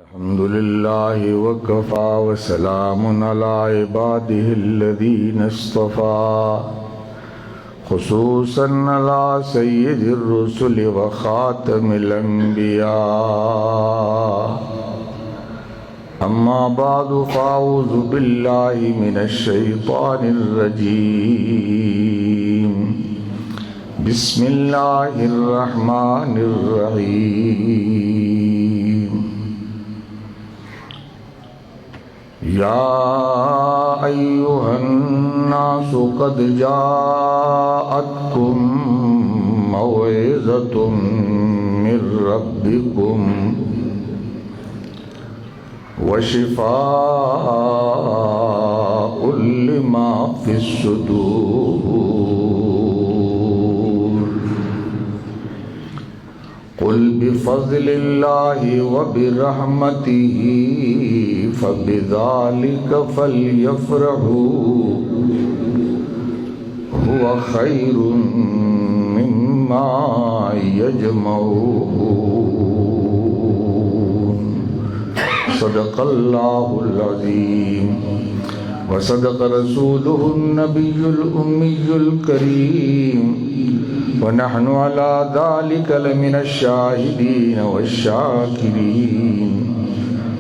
الحمد لله وكفى وسلام على عباده الذين اصطفى خصوصا على سيد الرسل وخاتم الأنبياء أما بعد فأعوذ بالله من الشيطان الرجيم بسم الله الرحمن الرحيم يا أيها الناس قد جاءتكم موعظة من ربكم وشفاء لما في الصدور قل بفضل الله وبرحمته فبذلك فليفرحوا هو خير مما يجمعون صدق الله العظيم وصدق رسوله النبي الأمي الكريم ونحن على ذلك لمن الشاهدين والشاكرين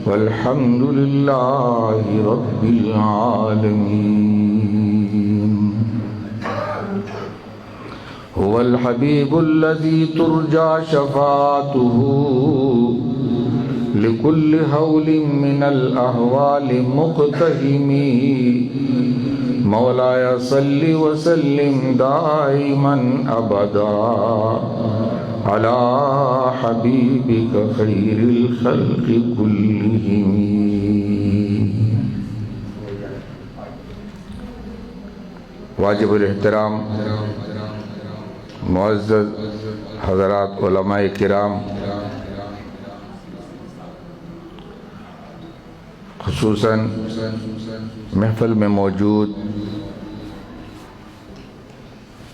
والحمد لله رب العالمين هو الحبيب الذي ترجى شفاعته لكل هول من الأهوال مقتحم مولاي صل وسلم دائما أبدا على حبيبك خير الخلق كلهم. واجب الاحترام معزز حضرات علماء کرام، خصوصاً محفل میں موجود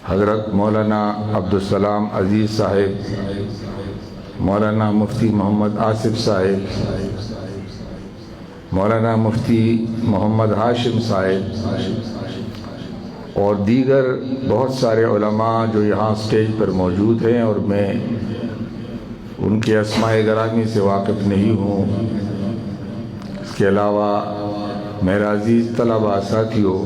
حضرت مولانا عبدالسلام عزیز صاحب، مولانا مفتی محمد آصف صاحب، مولانا مفتی محمد ہاشم صاحب اور دیگر بہت سارے علماء جو یہاں سٹیج پر موجود ہیں اور میں ان کے اسماء گرامی سے واقف نہیں ہوں، اس کے علاوہ میرے عزیز طلباء ساتھیوں،